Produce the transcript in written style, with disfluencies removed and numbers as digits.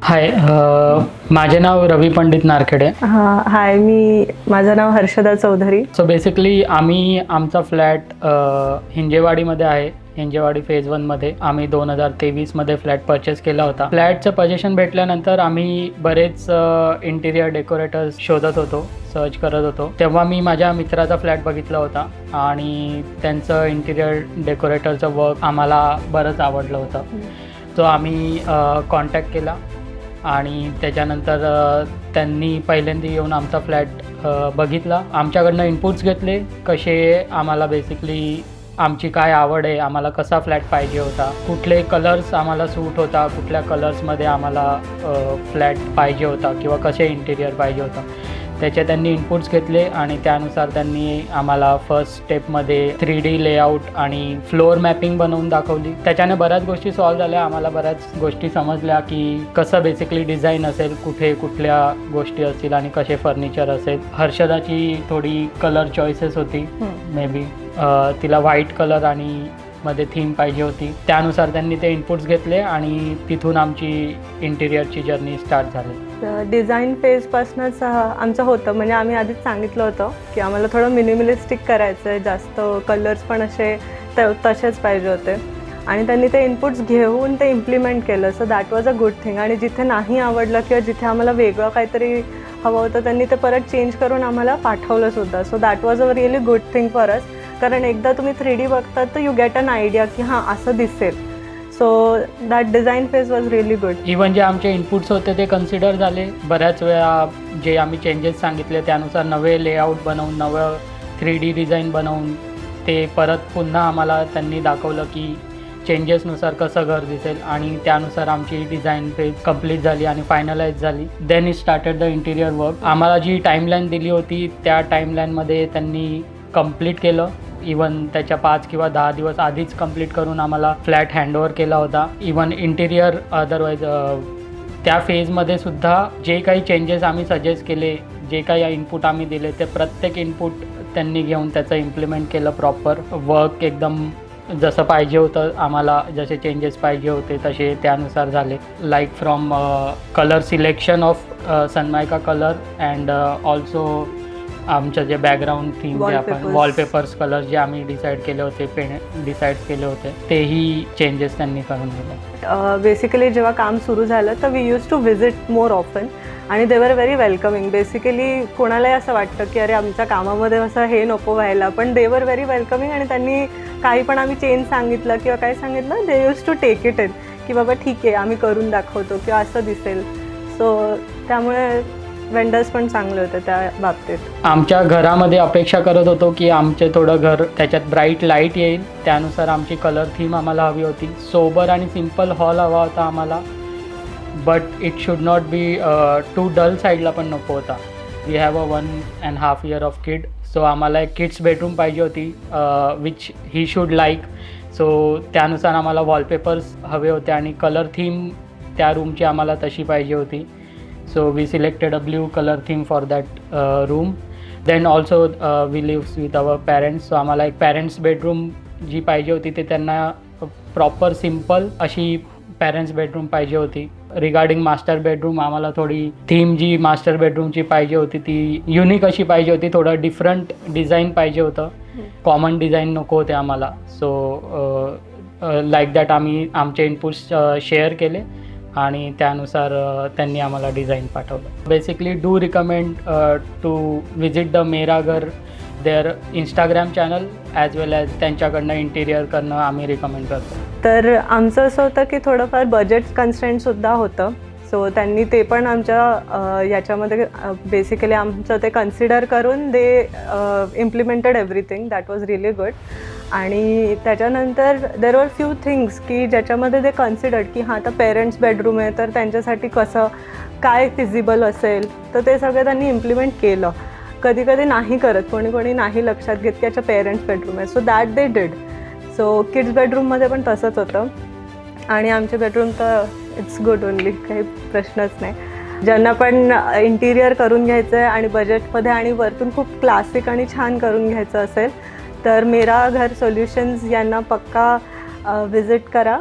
हाय, माझे नाव रवी पंडित नारखेडे. हाय, माझं नाव Harshada Chaudhari. So basically आम्ही आमचा फ्लॅट हिंजेवाडीमध्ये आहे. हिंजेवाडी फेज 1मध्ये आम्ही 2023मध्ये फ्लॅट परचेस केला होता. फ्लॅटचं पोझिशन भेटल्यानंतर आम्ही बरेच इंटिरियर डेकोरेटर्स शोधत होतो, सर्च करत होतो. तेव्हा मी माझ्या मित्राचा फ्लॅट बघितला होता आणि त्यांचं इंटिरियर डेकोरेटरचं वर्क आम्हाला बरंच आवडलं होतं. सो आम्ही कॉन्टॅक्ट केला आणि त्याच्यानंतर त्यांनी पहिल्यांदा येऊन आमचा फ्लॅट बघितला, आमच्याकडनं इनपुट्स घेतले, कसे आम्हाला बेसिकली आमची काय आवड आहे, आम्हाला कसा फ्लॅट पाहिजे होता, कुठले कलर्स आम्हाला सूट होता, कुठल्या कलर्समध्ये आम्हाला फ्लॅट पाहिजे होता किंवा कसे इंटिरियर पाहिजे होतं, त्याचे त्यांनी इनपुट्स घेतले आणि त्यानुसार त्यांनी आम्हाला फर्स्ट स्टेपमध्ये 3D लेआउट आणि फ्लोअर मॅपिंग बनवून दाखवली. त्याच्याने बऱ्याच गोष्टी सॉल्व झाल्या. आम्हाला बऱ्याच गोष्टी समजल्या की कसं बेसिकली डिझाईन असेल, कुठे कुठल्या गोष्टी असतील आणि कसे फर्निचर असेल. हर्षदाची थोडी कलर चॉईसेस होती, मे बी तिला व्हाईट कलर आणि मध्ये थीम पाहिजे होती. त्यानुसार त्यांनी ते इनपुट्स घेतले आणि तिथून आमची इंटिरियरची जर्नी स्टार्ट झाली. डिझाईन फेजपासूनच आमचं होतं, म्हणजे आम्ही आधीच सांगितलं होतं की आम्हाला थोडं मिनिमलिस्टिक करायचं आहे, जास्त कलर्स पण असे तसेच पाहिजे होते आणि त्यांनी ते इनपुट्स घेऊन ते इम्प्लिमेंट केलं. So that was a good thing. आणि जिथे नाही आवडलं किंवा जिथे आम्हाला वेगळं काहीतरी हवं होतं त्यांनी ते परत चेंज करून आम्हाला पाठवलं सुद्धा. So that was a really good thing for us. कारण एकदा तुम्ही 3D बघतात तर यू गेट अन आयडिया की हां असं दिसेल. So that design phase was really good. Even जे आमचे इनपुट्स होते ते कन्सिडर झाले. बऱ्याच वेळा जे आम्ही चेंजेस सांगितले त्यानुसार नवे लेआउट बनवून, नवं 3D डिझाईन बनवून ते परत पुन्हा आम्हाला त्यांनी दाखवलं की चेंजेसनुसार कसं घर दिसेल आणि त्यानुसार आमची डिझाईन फेज कंप्लीट झाली आणि फायनलाइज झाली. Then it started the interior work. आम्हाला जी टाईमलाईन दिली होती त्या टाईमलाईनमध्ये त्यांनी कंप्लीट केलं. इवन त्याच्या 5 किंवा 10 दिवस आधीच कंप्लीट करून आम्हाला फ्लॅट हँडओव्हर केला होता. इवन इंटिरियर अदरवाईज त्या फेजमध्ये सुद्धा जे काही चेंजेस आम्ही सजेस्ट केले, जे काही इनपुट आम्ही दिले, ते प्रत्येक इनपुट त्यांनी घेऊन त्याचं इम्प्लिमेंट केलं. प्रॉपर वर्क एकदम जसं पाहिजे होतं, आम्हाला जसे चेंजेस पाहिजे होते तसे त्यानुसार झाले. Like from colour selection of Sunmica colour and also आमचं जे बॅकग्राऊंड थीम जे आपण वॉलपेपर्स कलर जे आम्ही डिसाईड केले होते, डिसाईड केले होते, तेही चेंजेस त्यांनी करून दिले. बेसिकली जेव्हा काम सुरू झालं तर we use to visit more often आणि दे वर व्हेरी वेलकमिंग. बेसिकली कोणालाही असं वाटतं की अरे आमच्या कामामध्ये असं हे नको व्हायला, पण दे वर व्हेरी वेलकमिंग. आणि त्यांनी काही पण आम्ही चेंज सांगितलं किंवा काय सांगितलं, they used to take it in की बाबा ठीक आहे आम्ही करून दाखवतो किंवा असं दिसेल. सो त्यामुळे वेंडर्स पण चांगले होते त्या बाबतीत. आमच्या घरामध्ये अपेक्षा करत होतो की आमचे थोडं घर त्याच्यात ब्राईट लाईट येईल, त्यानुसार आमची कलर थीम आम्हाला हवी होती. सोबर आणि सिम्पल हॉल हवा होता आम्हाला, but it should not be too dull साईडला पण नको होता. We have a 1.5 year of kid. So आम्हाला एक किड्स बेडरूम पाहिजे होती which he should like. So त्यानुसार आम्हाला वॉलपेपर्स हवे होते आणि कलर थीम त्या रूमची आम्हाला तशी पाहिजे होती. So we selected a blue color theme for that room. Then also we live with our parents. So आम्हाला एक पॅरेंट्स बेडरूम जी पाहिजे होती ते त्यांना प्रॉपर सिम्पल अशी पॅरेंट्स बेडरूम पाहिजे होती. रिगार्डिंग मास्टर बेडरूम आम्हाला थोडी थीम जी मास्टर बेडरूमची पाहिजे होती ती युनिक अशी पाहिजे होती. थोडं डिफरंट डिझाईन पाहिजे होतं, कॉमन डिझाईन नको होते आम्हाला. सो लाईक दॅट आम्ही आमचे इनपुट्स शेअर केले आणि त्यानुसार त्यांनी आम्हाला डिझाईन पाठवलं. Basically do recommend to visit the Mera Ghar, their Instagram channel as well as त्यांच्याकडनं इंटिरियर करणं आम्ही रिकमेंड करतो. तर आमचं असं होतं की थोडंफार बजेट कन्स्ट्रेंटसुद्धा होतं. सो त्यांनी ते पण आमच्या याच्यामध्ये बेसिकली आमचं ते कन्सिडर करून they implemented everything. That was really good. आणि त्याच्यानंतर देर वर फ्यू थिंग्स की ज्याच्यामध्ये ते कन्सिडर्ड की हां आता पेरेंट्स बेडरूम आहे तर त्यांच्यासाठी कसं काय फिजिबल असेल, तर ते सगळं त्यांनी इम्प्लिमेंट केलं. कधी कधी नाही करत, कोणी नाही लक्षात घेत की याच्या पेरेंट्स बेडरूम आहे. So that they did. So kids बेडरूममध्ये पण तसंच होतं आणि आमचे बेडरूम तर इट्स गुड ओनली, काही प्रश्नच नाही. ज्यांना पण इंटिरियर करून घ्यायचं आहे आणि बजेटमध्ये आणि वरतून खूप क्लासिक आणि छान करून घ्यायचं असेल तर मेरा घर सोल्युशन्स यांना पक्का विजिट करा.